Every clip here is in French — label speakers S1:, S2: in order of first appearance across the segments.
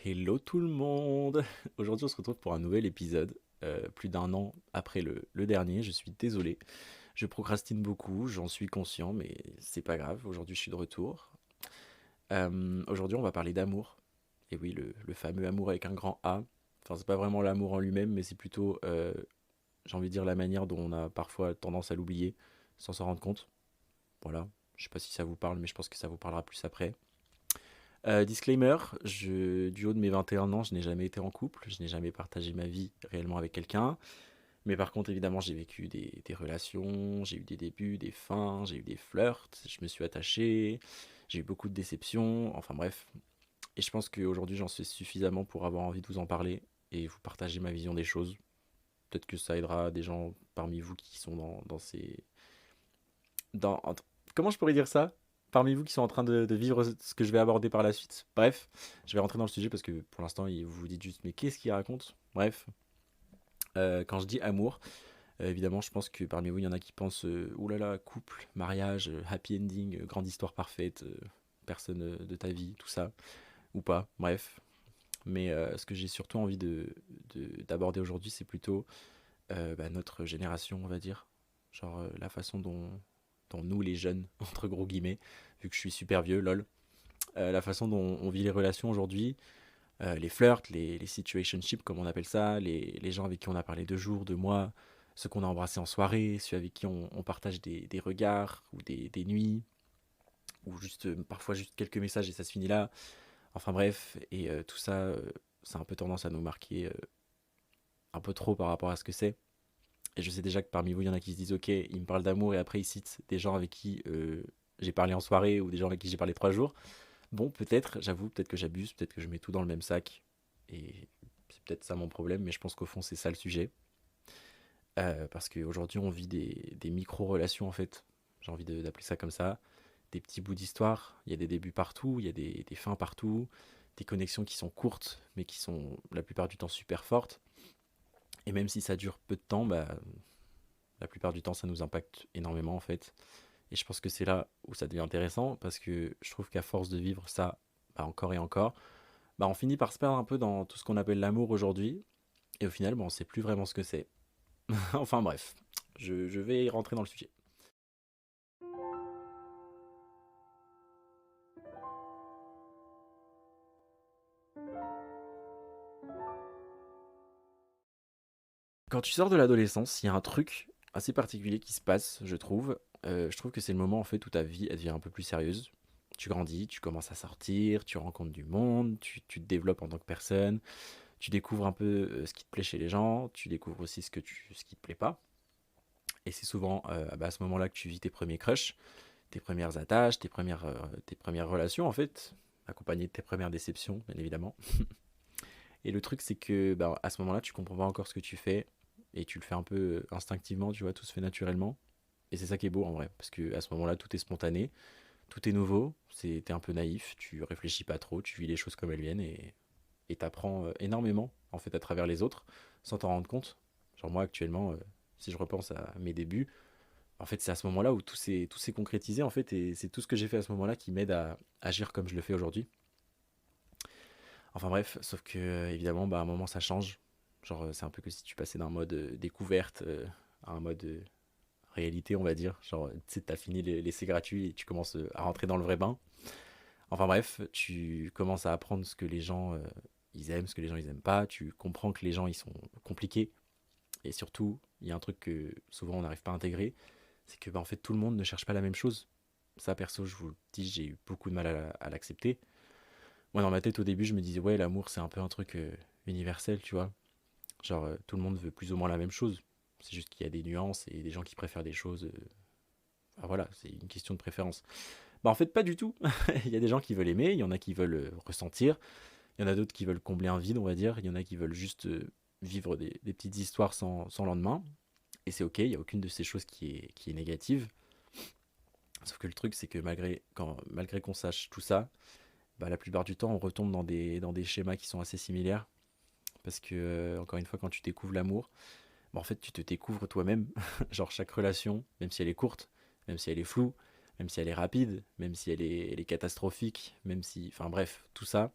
S1: Hello tout le monde. Aujourd'hui on se retrouve pour un nouvel épisode, plus d'un an après le dernier, je suis désolé. Je procrastine beaucoup, j'en suis conscient, mais c'est pas grave, aujourd'hui je suis de retour. Aujourd'hui on va parler d'amour. Et oui, le fameux amour avec un grand A. Enfin c'est pas vraiment l'amour en lui-même, mais c'est plutôt, j'ai envie de dire, la manière dont on a parfois tendance à l'oublier, sans s'en rendre compte. Voilà, je sais pas si ça vous parle, mais je pense que ça vous parlera plus après. Disclaimer, du haut de mes 21 ans, je n'ai jamais été en couple, je n'ai jamais partagé ma vie réellement avec quelqu'un. Mais par contre, évidemment, j'ai vécu des relations, j'ai eu des débuts, des fins, j'ai eu des flirts, je me suis attaché, j'ai eu beaucoup de déceptions, enfin bref. Et je pense qu'aujourd'hui, j'en sais suffisamment pour avoir envie de vous en parler et vous partager ma vision des choses. Peut-être que ça aidera des gens parmi vous qui sont dans ces... Dans, comment je pourrais dire ça? Parmi vous qui sont en train de vivre ce que je vais aborder par la suite. Bref, je vais rentrer dans le sujet parce que pour l'instant, vous vous dites juste, mais qu'est-ce qu'il raconte? Bref, quand je dis amour, évidemment, je pense que parmi vous, il y en a qui pensent, oh là là, couple, mariage, happy ending, grande histoire parfaite, personne de ta vie, tout ça, ou pas, bref. Mais ce que j'ai surtout envie d'aborder aujourd'hui, c'est plutôt notre génération, on va dire. Genre la façon dont nous, les jeunes, entre gros guillemets, vu que je suis super vieux, lol, la façon dont on vit les relations aujourd'hui, les flirts, les situationships, comme on appelle ça, les gens avec qui on a parlé 2 jours, 2 mois, ceux qu'on a embrassés en soirée, ceux avec qui on partage des regards ou des nuits, ou juste parfois juste quelques messages et ça se finit là. Enfin bref, et tout ça, ça a un peu tendance à nous marquer un peu trop par rapport à ce que c'est. Et je sais déjà que parmi vous, il y en a qui se disent, ok, il me parle d'amour et après il cite des gens avec qui j'ai parlé en soirée ou des gens avec qui j'ai parlé 3 jours. Bon, peut-être, j'avoue, peut-être que j'abuse, peut-être que je mets tout dans le même sac. Et c'est peut-être ça mon problème, mais je pense qu'au fond, c'est ça le sujet. Parce qu'aujourd'hui, on vit des micro-relations, en fait. J'ai envie d'appeler ça comme ça. Des petits bouts d'histoire. Il y a des débuts partout, il y a des fins partout. Des connexions qui sont courtes, mais qui sont la plupart du temps super fortes. Et même si ça dure peu de temps, bah, la plupart du temps, ça nous impacte énormément, en fait. Et je pense que c'est là où ça devient intéressant, parce que je trouve qu'à force de vivre ça, bah, encore et encore, bah, on finit par se perdre un peu dans tout ce qu'on appelle l'amour aujourd'hui. Et au final, bah, on sait plus vraiment ce que c'est. Enfin bref, je vais rentrer dans le sujet. Quand tu sors de l'adolescence, il y a un truc assez particulier qui se passe, je trouve. Je trouve que c'est le moment en fait où ta vie elle devient un peu plus sérieuse. Tu grandis, tu commences à sortir, tu rencontres du monde, tu te développes en tant que personne, tu découvres un peu ce qui te plaît chez les gens, tu découvres aussi ce qui te plaît pas. Et c'est souvent bah, à ce moment-là que tu vis tes premiers crushs, tes premières attaches, tes premières relations en fait, accompagnées de tes premières déceptions, bien évidemment. Et le truc, c'est que bah, à ce moment-là, tu comprends pas encore ce que tu fais et tu le fais un peu instinctivement, tu vois, tout se fait naturellement. Et c'est ça qui est beau en vrai, parce que à ce moment-là, tout est spontané, tout est nouveau, t'es un peu naïf, tu réfléchis pas trop, tu vis les choses comme elles viennent et t'apprends énormément en fait à travers les autres sans t'en rendre compte. Genre moi actuellement, si je repense à mes débuts, en fait c'est à ce moment-là où tout s'est concrétisé en fait et c'est tout ce que j'ai fait à ce moment-là qui m'aide à agir comme je le fais aujourd'hui. Enfin bref, sauf que évidemment, bah, à un moment ça change. Genre, c'est un peu que si tu passais d'un mode découverte à un mode réalité, on va dire. Genre, tu sais, t'as fini l'essai gratuit et tu commences à rentrer dans le vrai bain. Enfin bref, tu commences à apprendre ce que les gens ils aiment, ce que les gens ils aiment pas. Tu comprends que les gens ils sont compliqués. Et surtout, il y a un truc que souvent on n'arrive pas à intégrer, c'est que bah, en fait tout le monde ne cherche pas la même chose. Ça, perso, je vous le dis, j'ai eu beaucoup de mal à l'accepter. Moi, dans ma tête, au début, je me disais, ouais, l'amour, c'est un peu un truc universel, tu vois. Genre, tout le monde veut plus ou moins la même chose. C'est juste qu'il y a des nuances et des gens qui préfèrent des choses. Enfin, voilà, c'est une question de préférence. Bah, en fait, pas du tout. Il y a des gens qui veulent aimer, il y en a qui veulent ressentir, il y en a d'autres qui veulent combler un vide, on va dire. Il y en a qui veulent juste vivre des petites histoires sans lendemain. Et c'est ok, il n'y a aucune de ces choses qui est négative. Sauf que le truc, c'est que malgré qu'on sache tout ça, bah, la plupart du temps, on retombe dans des schémas qui sont assez similaires. Parce que, encore une fois, quand tu découvres l'amour, bah, en fait, tu te découvres toi-même. Genre, chaque relation, même si elle est courte, même si elle est floue, même si elle est rapide, même si elle est catastrophique, même si. Enfin, bref, tout ça.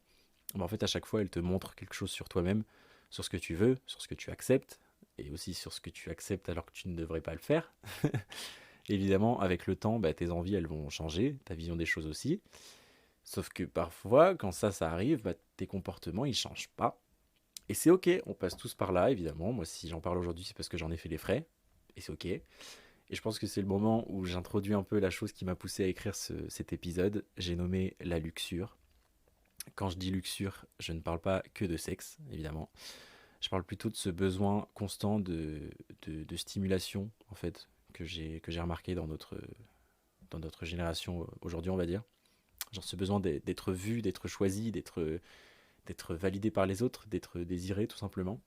S1: bah, en fait, à chaque fois, elle te montre quelque chose sur toi-même, sur ce que tu veux, sur ce que tu acceptes, et aussi sur ce que tu acceptes alors que tu ne devrais pas le faire. Évidemment, avec le temps, bah, tes envies, elles vont changer, ta vision des choses aussi. Sauf que parfois, quand ça arrive, bah, tes comportements, ils changent pas. Et c'est ok, on passe tous par là, évidemment. Moi, si j'en parle aujourd'hui, c'est parce que j'en ai fait les frais. Et c'est ok. Et je pense que c'est le moment où j'introduis un peu la chose qui m'a poussé à écrire cet épisode. J'ai nommé la luxure. Quand je dis luxure, je ne parle pas que de sexe, évidemment. Je parle plutôt de ce besoin constant de stimulation, en fait, que j'ai remarqué dans notre génération aujourd'hui, on va dire. Genre ce besoin d'être vu, d'être choisi, d'être validé par les autres, d'être désiré, tout simplement.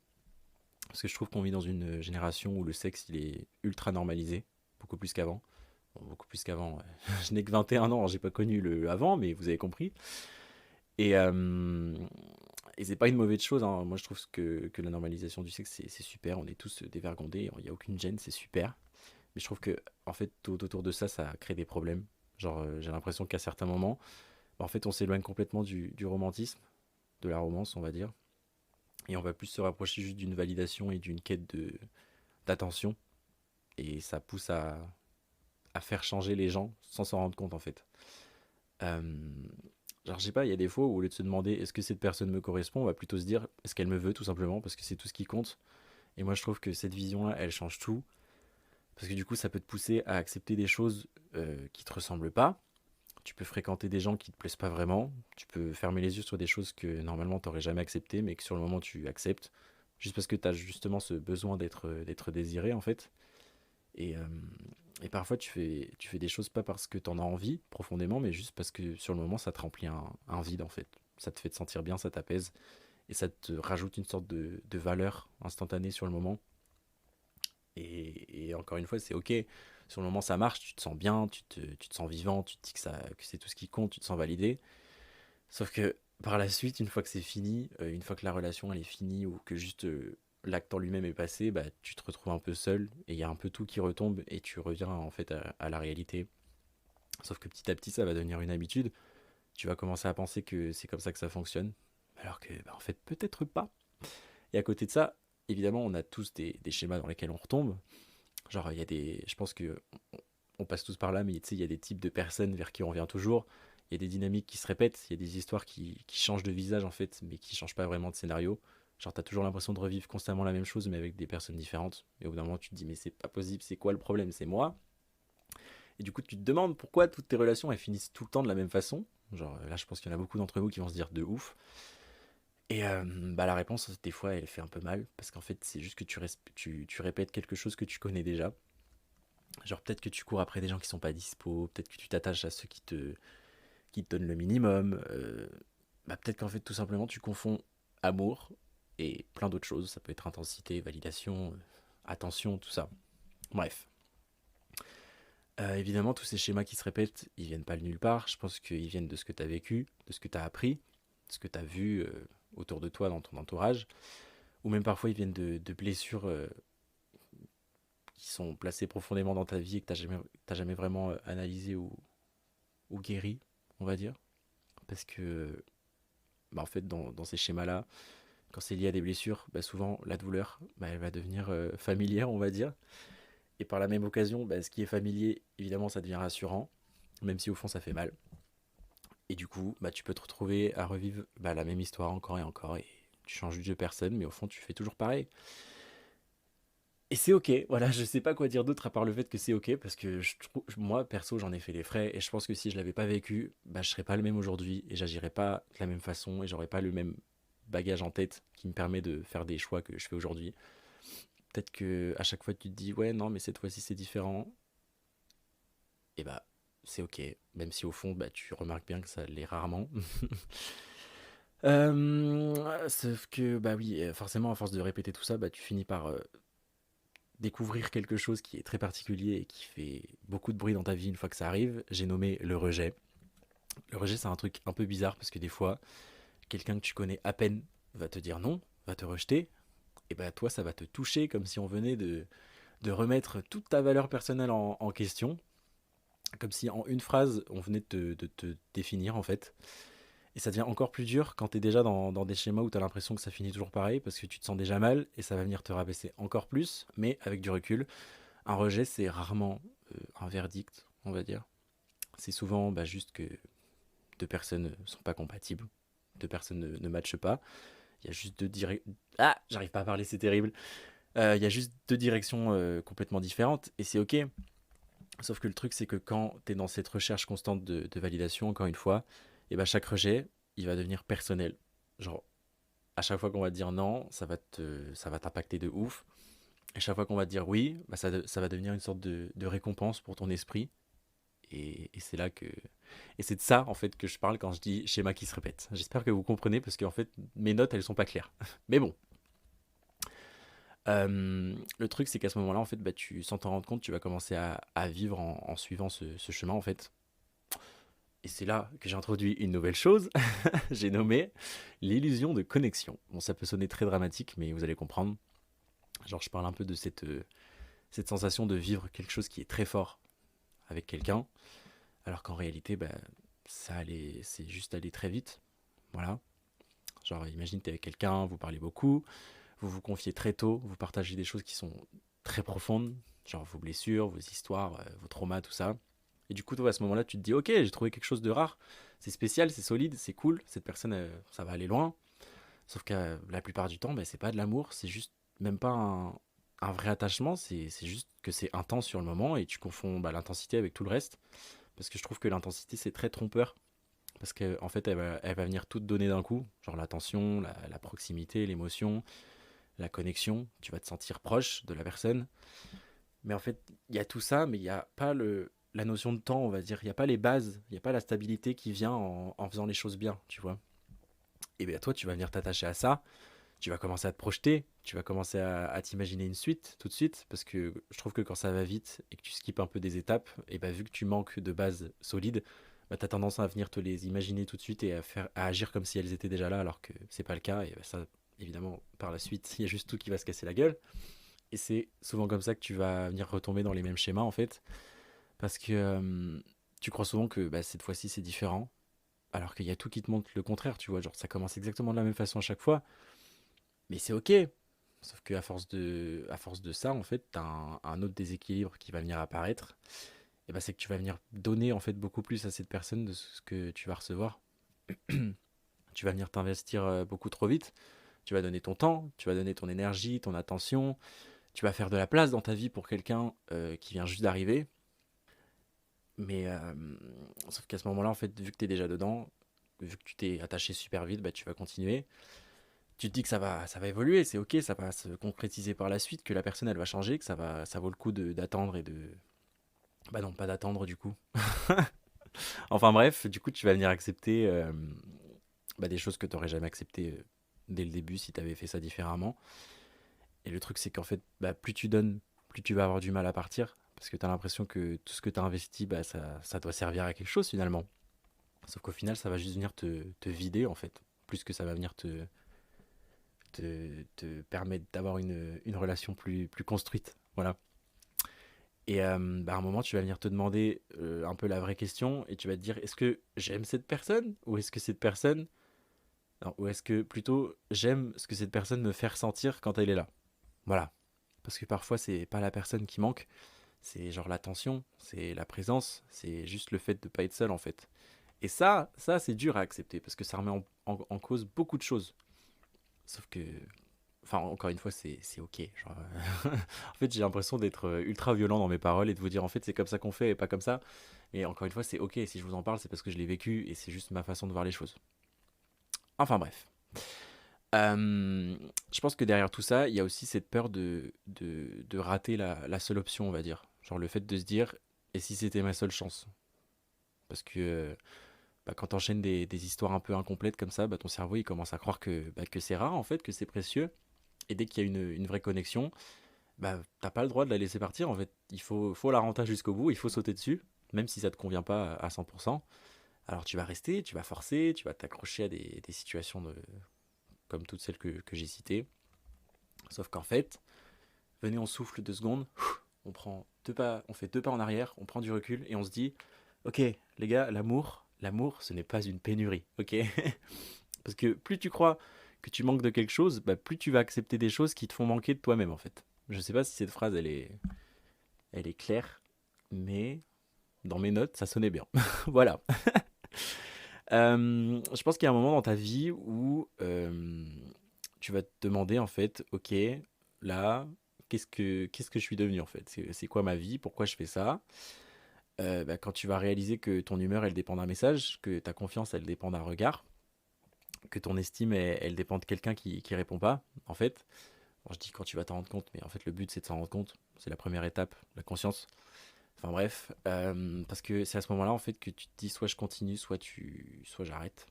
S1: Parce que je trouve qu'on vit dans une génération où le sexe, il est ultra normalisé, beaucoup plus qu'avant. Bon, beaucoup plus qu'avant. Ouais. Je n'ai que 21 ans, j'ai pas connu le avant, mais vous avez compris. Et, euh, et c'est pas une mauvaise chose, hein. Moi, je trouve que la normalisation du sexe, c'est super. On est tous dévergondés, il n'y a aucune gêne, c'est super. Mais je trouve que, en fait, tout autour de ça, ça crée des problèmes. Genre, j'ai l'impression qu'à certains moments, bah, en fait, on s'éloigne complètement du romantisme, de la romance, on va dire. Et on va plus se rapprocher juste d'une validation et d'une quête d'attention. Et ça pousse à faire changer les gens sans s'en rendre compte, en fait. Euh, Genre, je sais pas, il y a des fois où au lieu de se demander est-ce que cette personne me correspond, on va plutôt se dire est-ce qu'elle me veut, tout simplement, parce que c'est tout ce qui compte. Et moi, je trouve que cette vision-là, elle change tout. Parce que du coup, ça peut te pousser à accepter des choses qui te ressemblent pas. Tu peux fréquenter des gens qui te plaisent pas vraiment. Tu peux fermer les yeux sur des choses que normalement tu n'aurais jamais acceptées, mais que sur le moment tu acceptes. Juste parce que tu as justement ce besoin d'être désiré, en fait. Et, euh, et parfois, tu fais des choses pas parce que tu en as envie profondément, mais juste parce que sur le moment, ça te remplit un vide, en fait. Ça te fait te sentir bien, ça t'apaise. Et ça te rajoute une sorte de valeur instantanée sur le moment. Et encore une fois, c'est ok. Sur le moment, ça marche, tu te sens bien, tu te sens vivant, tu te dis que c'est tout ce qui compte, tu te sens validé. Sauf que par la suite, une fois que c'est fini, une fois que la relation elle est finie ou que juste l'acte en lui-même est passé, bah, tu te retrouves un peu seul et il y a un peu tout qui retombe et tu reviens en fait à la réalité. Sauf que petit à petit, ça va devenir une habitude. Tu vas commencer à penser que c'est comme ça que ça fonctionne, alors que bah, en fait peut-être pas. Et à côté de ça, évidemment, on a tous des schémas dans lesquels on retombe. Genre, il y a des. Je pense que on passe tous par là, mais tu sais, il y a des types de personnes vers qui on revient toujours. Il y a des dynamiques qui se répètent, il y a des histoires qui changent de visage en fait, mais qui changent pas vraiment de scénario. Genre, t'as toujours l'impression de revivre constamment la même chose, mais avec des personnes différentes. Et au bout d'un moment, tu te dis, mais c'est pas possible, c'est quoi le problème? C'est moi. Et du coup, tu te demandes pourquoi toutes tes relations elles finissent tout le temps de la même façon. Genre, là, je pense qu'il y en a beaucoup d'entre vous qui vont se dire de ouf. Et bah, la réponse, des fois, elle fait un peu mal, parce qu'en fait, c'est juste que tu répètes quelque chose que tu connais déjà. Genre, peut-être que tu cours après des gens qui sont pas dispo, peut-être que tu t'attaches à ceux qui te donnent le minimum. Bah, peut-être qu'en fait, tout simplement, tu confonds amour et plein d'autres choses. Ça peut être intensité, validation, attention, tout ça. Bref. Évidemment, tous ces schémas qui se répètent, ils viennent pas de nulle part. Je pense qu'ils viennent de ce que tu as vécu, de ce que tu as appris, de ce que tu as vu autour de toi, dans ton entourage. Ou même parfois, ils viennent de blessures qui sont placées profondément dans ta vie et que tu n'as jamais vraiment analysé ou guéri, on va dire. Parce que, bah, en fait, dans ces schémas-là, quand c'est lié à des blessures, bah, souvent la douleur, bah, elle va devenir familière, on va dire. Et par la même occasion, bah, ce qui est familier, évidemment, ça devient rassurant, même si au fond ça fait mal. Et du coup, bah, tu peux te retrouver à revivre bah, la même histoire encore et encore. Et tu changes de personne, mais au fond, tu fais toujours pareil. Et c'est ok, voilà, je sais pas quoi dire d'autre à part le fait que c'est ok, parce que moi, perso, j'en ai fait les frais, et je pense que si je l'avais pas vécu, bah, je serais pas le même aujourd'hui, et j'agirais pas de la même façon, et j'aurais pas le même bagage en tête qui me permet de faire des choix que je fais aujourd'hui. Peut-être que à chaque fois tu te dis, ouais, non, mais cette fois-ci c'est différent, et bah, c'est ok, même si au fond, bah, tu remarques bien que ça l'est rarement. Sauf que, bah oui, forcément, à force de répéter tout ça, bah, tu finis par découvrir quelque chose qui est très particulier et qui fait beaucoup de bruit dans ta vie une fois que ça arrive. J'ai nommé le rejet. Le rejet, c'est un truc un peu bizarre parce que des fois, quelqu'un que tu connais à peine va te dire non, va te rejeter. Et bah toi, ça va te toucher comme si on venait de remettre toute ta valeur personnelle en question. Comme si en une phrase, on venait de te définir en fait. Et ça devient encore plus dur quand tu es déjà dans des schémas où tu as l'impression que ça finit toujours pareil parce que tu te sens déjà mal et ça va venir te rabaisser encore plus. Mais avec du recul, un rejet, c'est rarement un verdict, on va dire. C'est souvent juste que deux personnes ne sont pas compatibles, deux personnes ne matchent pas. Il y a juste deux directions. Ah, j'arrive pas à parler, c'est terrible. Il y a juste deux directions complètement différentes et c'est ok. Sauf que le truc, c'est que quand tu es dans cette recherche constante de validation, encore une fois, et ben chaque rejet, il va devenir personnel. Genre, à chaque fois qu'on va te dire non, ça va t'impacter de ouf. Et chaque fois qu'on va te dire oui, ça va devenir une sorte de récompense pour ton esprit. Et c'est là que. Et c'est de ça, en fait, que je parle quand je dis schéma qui se répète. J'espère que vous comprenez, parce qu'en fait, mes notes, elles sont pas claires. Mais bon. Le truc, c'est qu'à ce moment-là, en fait, sans t'en rendre compte, tu vas commencer à vivre en suivant ce chemin, en fait. Et c'est là que j'ai introduit une nouvelle chose. J'ai nommé l'illusion de connexion. Bon, ça peut sonner très dramatique, mais vous allez comprendre. Genre, je parle un peu de cette sensation de vivre quelque chose qui est très fort avec quelqu'un, alors qu'en réalité, c'est juste aller très vite. Voilà. Genre, imagine, t'es avec quelqu'un, vous parlez beaucoup, vous vous confiez très tôt, vous partagez des choses qui sont très profondes, genre vos blessures, vos histoires, vos traumas, tout ça. Et du coup, toi, à ce moment-là, tu te dis, ok, j'ai trouvé quelque chose de rare, c'est spécial, c'est solide, c'est cool, cette personne, ça va aller loin. Sauf que la plupart du temps, c'est pas de l'amour, c'est juste même pas un vrai attachement, c'est juste que c'est intense sur le moment et tu confonds l'intensité avec tout le reste. Parce que je trouve que l'intensité, c'est très trompeur. Parce qu'en en fait, elle va venir tout te donner d'un coup. Genre l'attention, la proximité, l'émotion, la connexion. Tu vas te sentir proche de la personne. Mais en fait, il y a tout ça, mais il n'y a pas la notion de temps, on va dire. Il n'y a pas les bases, il n'y a pas la stabilité qui vient en faisant les choses bien, tu vois. Et bien toi, tu vas venir t'attacher à ça. Tu vas commencer à te projeter. Tu vas commencer à t'imaginer une suite tout de suite. Parce que je trouve que quand ça va vite et que tu skippes un peu des étapes, et vu que tu manques de bases solides, tu as tendance à venir te les imaginer tout de suite et à agir comme si elles étaient déjà là, alors que c'est pas le cas. Et ça, évidemment, par la suite, il y a juste tout qui va se casser la gueule. Et c'est souvent comme ça que tu vas venir retomber dans les mêmes schémas, en fait. Parce que tu crois souvent que cette fois-ci, c'est différent. Alors qu'il y a tout qui te montre le contraire, tu vois. Genre, ça commence exactement de la même façon à chaque fois. Mais c'est ok. Sauf qu'à à force de ça, en fait, t'as un autre déséquilibre qui va venir apparaître. Et c'est que tu vas venir donner en fait beaucoup plus à cette personne de ce que tu vas recevoir. Tu vas venir t'investir beaucoup trop vite. Tu vas donner ton temps, tu vas donner ton énergie, ton attention. Tu vas faire de la place dans ta vie pour quelqu'un qui vient juste d'arriver. Mais sauf qu'à ce moment-là, en fait, vu que tu es déjà dedans, vu que tu t'es attaché super vite, tu vas continuer. Tu te dis que ça va évoluer, c'est ok, ça va se concrétiser par la suite, que la personne elle va changer, que ça vaut le coup d'attendre et de. Bah non, pas d'attendre du coup. Enfin bref, du coup tu vas venir accepter des choses que tu n'aurais jamais acceptées dès le début si tu avais fait ça différemment. Et le truc c'est qu'en fait, plus tu donnes, plus tu vas avoir du mal à partir, parce que tu as l'impression que tout ce que tu as investi, ça doit servir à quelque chose finalement. Sauf qu'au final, ça va juste venir te vider en fait, plus que ça va venir te permettre d'avoir une relation plus construite. Voilà. Et à un moment, tu vas venir te demander un peu la vraie question et tu vas te dire est-ce que j'aime cette personne ou est-ce que cette personne. Non, ou est-ce que plutôt j'aime ce que cette personne me fait ressentir quand elle est là. Voilà. Parce que parfois, c'est pas la personne qui manque, c'est genre l'attention, c'est la présence, c'est juste le fait de pas être seul en fait. Et ça c'est dur à accepter parce que ça remet en cause beaucoup de choses. Sauf que enfin, encore une fois, c'est ok. Genre, en fait, j'ai l'impression d'être ultra violent dans mes paroles et de vous dire en fait c'est comme ça qu'on fait et pas comme ça. Mais encore une fois, c'est ok. Si je vous en parle, c'est parce que je l'ai vécu et c'est juste ma façon de voir les choses. Enfin bref. Euh, je pense que derrière tout ça, il y a aussi cette peur de rater la seule option, on va dire. Genre le fait de se dire et si c'était ma seule chance. Parce que quand t'enchaînes des histoires un peu incomplètes comme ça, ton cerveau il commence à croire que c'est rare en fait, que c'est précieux. Et dès qu'il y a une vraie connexion, t'as pas le droit de la laisser partir en fait. Faut la renter jusqu'au bout, il faut sauter dessus, même si ça te convient pas à 100%. Alors tu vas rester, tu vas forcer, tu vas t'accrocher à des situations comme toutes celles que j'ai citées. Sauf qu'en fait, venez on souffle 2 secondes, on prend 2 pas, on fait 2 pas en arrière, on prend du recul et on se dit, ok les gars, l'amour, L'amour, ce n'est pas une pénurie, ok? Parce que plus tu crois que tu manques de quelque chose, bah, plus tu vas accepter des choses qui te font manquer de toi-même, en fait. Je sais pas si cette phrase, elle est claire, mais dans mes notes, ça sonnait bien. Voilà. Je pense qu'il y a un moment dans ta vie où tu vas te demander, en fait, ok, là, qu'est-ce que je suis devenu, en fait? C'est quoi ma vie? Pourquoi je fais ça? Bah, quand tu vas réaliser que ton humeur, elle dépend d'un message, que ta confiance, elle dépend d'un regard, que ton estime, elle dépend de quelqu'un qui répond pas, en fait. Bon, je dis quand tu vas t'en rendre compte, mais en fait, le but, c'est de s'en rendre compte. C'est la première étape, la conscience. Enfin bref, parce que c'est à ce moment-là, en fait, que tu te dis soit je continue, soit j'arrête.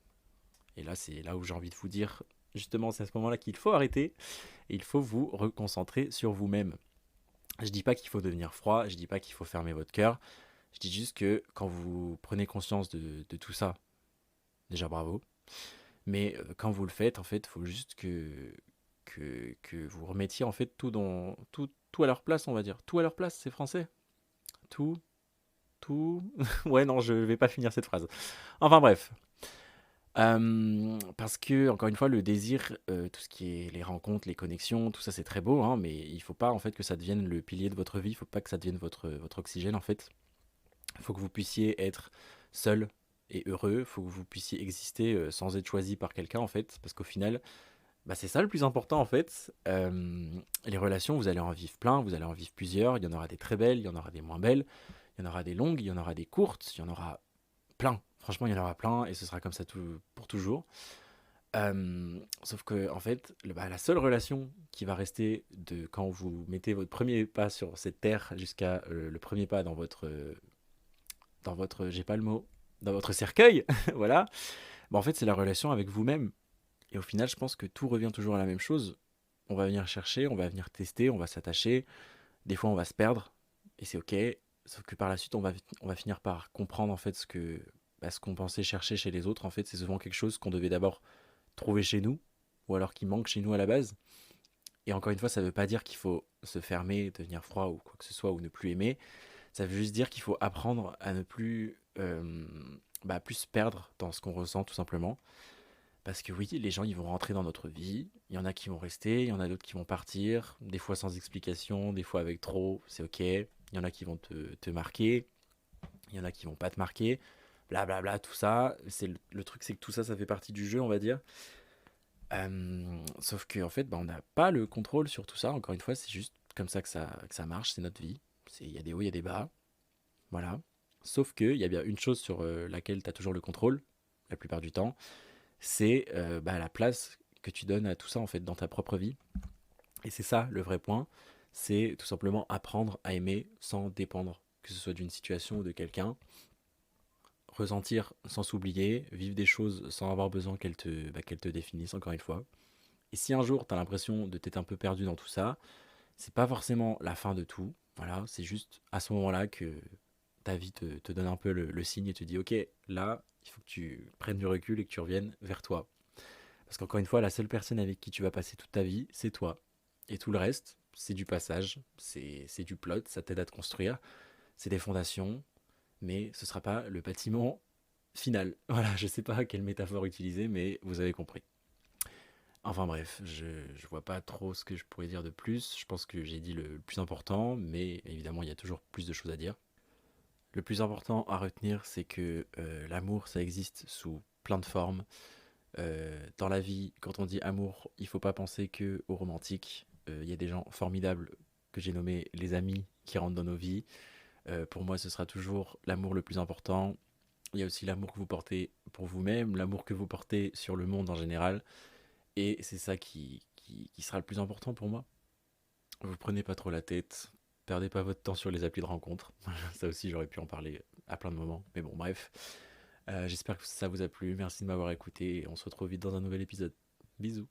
S1: Et là, c'est là où j'ai envie de vous dire, justement, c'est à ce moment-là qu'il faut arrêter et il faut vous reconcentrer sur vous-même. Je dis pas qu'il faut devenir froid, je dis pas qu'il faut fermer votre cœur, je dis juste que quand vous prenez conscience de tout ça, déjà bravo, mais quand vous le faites, en fait, il faut juste que vous remettiez en fait tout à leur place, on va dire. Tout à leur place, c'est français. Tout, tout. Ouais, non, je vais pas finir cette phrase. Enfin bref. Parce que, encore une fois, le désir, tout ce qui est les rencontres, les connexions, tout ça c'est très beau, hein, mais il faut pas en fait que ça devienne le pilier de votre vie, il faut pas que ça devienne votre oxygène en fait. Il faut que vous puissiez être seul et heureux, il faut que vous puissiez exister sans être choisi par quelqu'un en fait, parce qu'au final, bah, c'est ça le plus important en fait. Les relations, vous allez en vivre plein, vous allez en vivre plusieurs, il y en aura des très belles, il y en aura des moins belles, il y en aura des longues, il y en aura des courtes, il y en aura plein. Franchement, il y en aura plein et ce sera comme ça pour toujours. Sauf que, en fait, bah, la seule relation qui va rester de quand vous mettez votre premier pas sur cette terre jusqu'à le premier pas dans votre, j'ai pas le mot, dans votre cercueil, voilà, bah, en fait, c'est la relation avec vous-même. Et au final, je pense que tout revient toujours à la même chose. On va venir chercher, on va venir tester, on va s'attacher. Des fois, on va se perdre et c'est ok. Sauf que par la suite, on va finir par comprendre en fait ce qu'on pensait chercher chez les autres. En fait, c'est souvent quelque chose qu'on devait d'abord trouver chez nous ou alors qui manque chez nous à la base. Et encore une fois, ça ne veut pas dire qu'il faut se fermer, devenir froid ou quoi que ce soit ou ne plus aimer. Ça veut juste dire qu'il faut apprendre à ne plus, plus se perdre dans ce qu'on ressent tout simplement. Parce que oui, les gens, ils vont rentrer dans notre vie. Il y en a qui vont rester, il y en a d'autres qui vont partir. Des fois sans explication, des fois avec trop, c'est ok. Il y en a qui vont te marquer, il y en a qui vont pas te marquer. Blablabla, bla, bla, tout ça. Le truc, c'est que tout ça, ça fait partie du jeu, on va dire. Sauf qu'en fait, bah, on n'a pas le contrôle sur tout ça. Encore une fois, c'est juste comme ça que ça marche, c'est notre vie. Il y a des hauts, il y a des bas. Voilà. Sauf qu'il y a bien une chose sur laquelle tu as toujours le contrôle, la plupart du temps, c'est la place que tu donnes à tout ça en fait dans ta propre vie. Et c'est ça le vrai point, c'est tout simplement apprendre à aimer sans dépendre, que ce soit d'une situation ou de quelqu'un, ressentir sans s'oublier, vivre des choses sans avoir besoin qu'elles te définissent encore une fois. Et si un jour tu as l'impression de t'être un peu perdu dans tout ça, c'est pas forcément la fin de tout. Voilà, c'est juste à ce moment-là que ta vie te donne un peu le signe et te dit ok, là, il faut que tu prennes du recul et que tu reviennes vers toi. Parce qu'encore une fois, la seule personne avec qui tu vas passer toute ta vie, c'est toi. Et tout le reste, c'est du passage, c'est du plot, ça t'aide à te construire, c'est des fondations, mais ce sera pas le bâtiment final. Voilà, je sais pas quelle métaphore utiliser, mais vous avez compris. Enfin bref, je vois pas trop ce que je pourrais dire de plus. Je pense que j'ai dit le plus important, mais évidemment, il y a toujours plus de choses à dire. Le plus important à retenir, c'est que l'amour, ça existe sous plein de formes. Dans la vie, quand on dit amour, il faut pas penser que au romantique. Il y a des gens formidables que j'ai nommés les amis qui rentrent dans nos vies. Pour moi, ce sera toujours l'amour le plus important. Il y a aussi l'amour que vous portez pour vous-même, l'amour que vous portez sur le monde en général. Et c'est ça qui sera le plus important pour moi. Vous prenez pas trop la tête, perdez pas votre temps sur les applis de rencontre. Ça aussi, j'aurais pu en parler à plein de moments. Mais bon, bref. J'espère que ça vous a plu. Merci de m'avoir écouté. Et on se retrouve vite dans un nouvel épisode. Bisous.